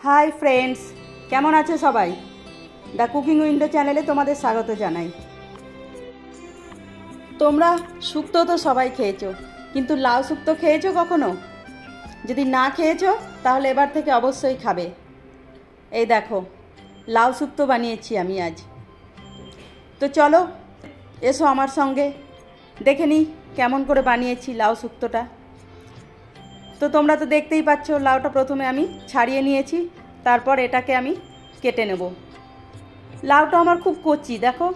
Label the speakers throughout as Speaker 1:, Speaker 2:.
Speaker 1: Hi friends, কেমন আছো সবাই? দ্য কুকিং উইন্ডো চ্যানেলে তোমাদের স্বাগত জানাই। তোমরা শুক্তো তো সবাই খেয়েছো, কিন্তু লাউ শুক্তো খেয়েছো কখনো? যদি না খেয়েছো তাহলে এবার থেকে অবশ্যই খাবে। এই দেখো, লাউ শুক্তো বানিয়েছি আমি আজ। তো চলো এসো আমার সঙ্গে, দেখে নিই কেমন করে বানিয়েছি লাউ শুক্তোটা। তো তোমরা তো দেখতেই পাচ্ছ, লাউটা প্রথমে আমি ছাড়িয়ে নিয়েছি, তারপর এটাকে আমি কেটে নেব। লাউটা আমার খুব কচি, দেখো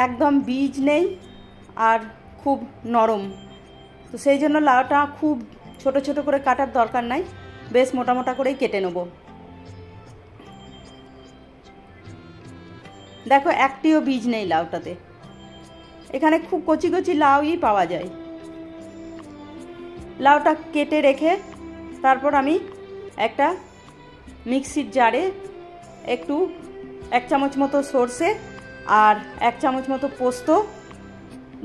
Speaker 1: একদম বীজ নেই আর খুব নরম, তো সেই জন্য লাউটা খুব ছোট ছোট করে কাটার দরকার নাই, বেশ মোটা মোটা করেই কেটে নেব। দেখো একটিও বীজ নেই লাউটাতে, এখানে খুব কচি কচি লাউই পাওয়া যায়। লাউটা কেটে রেখে তারপর আমি একটা মিক্সির জারে একটু 1 চামচ মতো সর্ষে আর 1 চামচ মতো পোস্ত,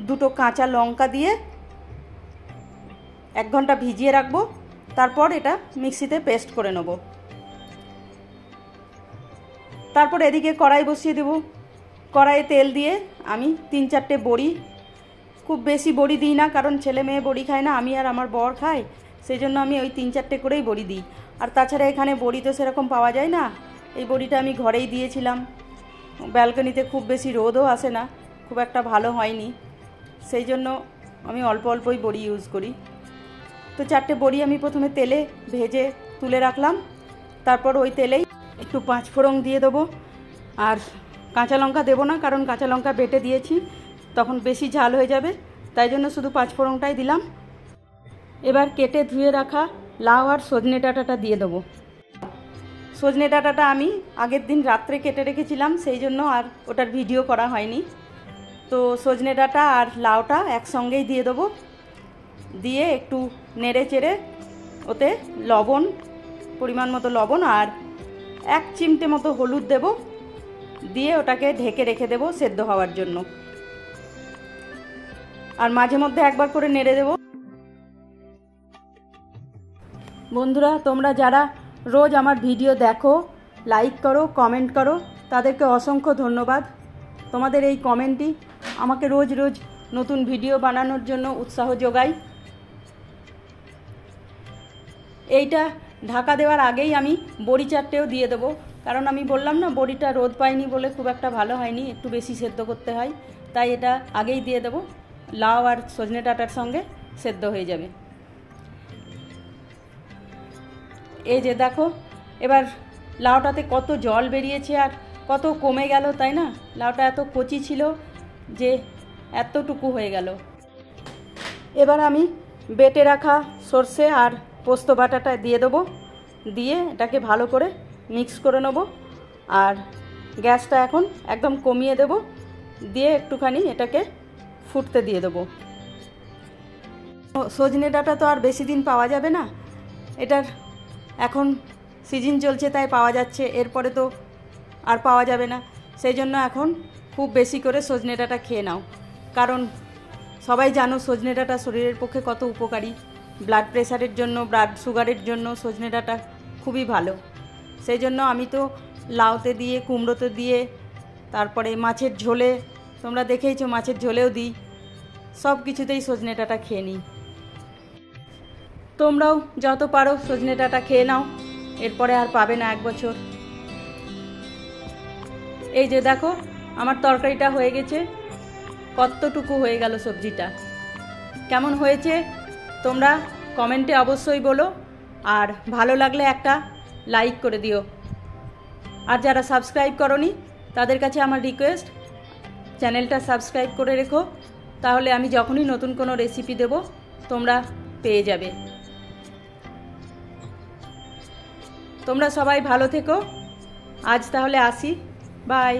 Speaker 1: 2টো কাঁচা লঙ্কা দিয়ে 1 ঘন্টা ভিজিয়ে রাখবো। তারপর এটা মিক্সিতে পেস্ট করে নেব। তারপর এদিকে কড়াই বসিয়ে দেব। কড়াইয়ে তেল দিয়ে আমি 3-4টে বড়ি, খুব বেশি বড়ি দিই না, কারণ ছেলে মেয়ে বড়ি খায় না, আমি আর আমার বর খাই, সেই জন্য আমি ওই 3-4টে করেই বড়ি দিই। আর তাছাড়া এখানে বড়ি তো সেরকম পাওয়া যায় না, এই বড়িটা আমি ঘরেই দিয়েছিলাম। ব্যালকনিতে খুব বেশি রোদও আসে না, খুব একটা ভালো হয়নি, সেই জন্য আমি অল্প অল্পই বড়ি ইউজ করি। তো 4টে বড়ি আমি প্রথমে তেলে ভেজে তুলে রাখলাম। তারপর ওই তেলেই একটু 5 ফোড়ন দিয়ে দেবো, আর কাঁচা লঙ্কা দেবো না, কারণ কাঁচা লঙ্কা বেটে দিয়েছি, তখন বেশি ঝাল হয়ে যাবে, তাই জন্য শুধু 5 ফোড়নটাই দিলাম। এবার কেটে ধুয়ে রাখা লাউ আর সজনে ডাঁটাটা দিয়ে দেবো। সজনে ডাঁটাটা আমি আগের দিন রাত্রে কেটে রেখেছিলাম, সেই জন্য আর ওটার ভিডিও করা হয়নি। তো সজনে ডাঁটা আর লাউটা একসঙ্গেই দিয়ে দেবো, দিয়ে একটু নেড়ে চেড়ে ওতে লবণ, পরিমাণ মতো লবণ আর 1 চিমটে মতো হলুদ দেব, দিয়ে ওটাকে ঢেকে রেখে দেবো সেদ্ধ হওয়ার জন্য। আর মাঝে মধ্যে একবার করে নেড়ে দেব। বন্ধুরা, তোমরা যারা রোজ আমার ভিডিও দেখো, লাইক করো, কমেন্ট করো, তাদেরকে অসংখ্য ধন্যবাদ। তোমাদের এই কমেন্টই আমাকে রোজ রোজ নতুন ভিডিও বানানোর জন্য উৎসাহ যোগায়। এইটা ঢাকা দেওয়ার আগেই আমি বড়ি 4টেও দিয়ে দেবো, কারণ আমি বললাম না বড়িটা রোদ পায়নি বলে খুব একটা ভালো হয়নি, একটু বেশি সেদ্ধ করতে হয়, তাই এটা আগেই দিয়ে দেবো। লাউ আর সজনে ডাঁটার সঙ্গে সেদ্ধ হয়ে যাবে। এই যে দেখো, এবার লাউটাতে কত জল বেরিয়েছে আর কত কমে গেল, তাই না? লাউটা এত কচি ছিল যে এতটুকু হয়ে গেল। এবার আমি বেটে রাখা সর্ষে আর পোস্ত বাটাটা দিয়ে দেবো, দিয়ে এটাকে ভালো করে মিক্স করে নেব। আর গ্যাসটা এখন একদম কমিয়ে দেব, দিয়ে একটুখানি এটাকে ফুটতে দিয়ে দেবো। সজনে ডাঁটা তো আর বেশি দিন পাওয়া যাবে না, এটার এখন সিজন চলছে তাই পাওয়া যাচ্ছে, এরপরে তো আর পাওয়া যাবে না, সেই জন্য এখন খুব বেশি করে সজনে ডাঁটা খেয়ে নাও, কারণ সবাই জানো সজনে ডাঁটা শরীরের পক্ষে কত উপকারী। ব্লাড প্রেশারের জন্য, ব্লাড সুগারের জন্য সজনে ডাঁটা খুবই ভালো। সেই জন্য আমি তো লাউতে দিয়ে, কুমড়োতে দিয়ে, তারপরে মাছের ঝোলে, তোমরা দেখেইছো মাছের ঝোলেও দিই, সব কিছুতেই সজনে ডাঁটা খেয়ে নিই। তোমরাও যত পারো সজনে ডাঁটা খেয়ে নাও, এরপরে আর পাবে না 1 বছর। এই যে দেখো, আমার তরকারিটা হয়ে গেছে, কতটুকু হয়ে গেল সবজিটা। কেমন হয়েছে তোমরা কমেন্টে অবশ্যই বলো, আর ভালো লাগলে একটা লাইক করে দিও। আর যারা সাবস্ক্রাইব করোনি তাদের কাছে আমার রিকোয়েস্ট, চ্যানেলটা সাবস্ক্রাইব করে রেখো, তাহলে আমি যখনই নতুন কোনো রেসিপি দেব তোমরা পেয়ে যাবে। তোমরা সবাই ভালো থেকো, আজ তাহলে আসি, বাই।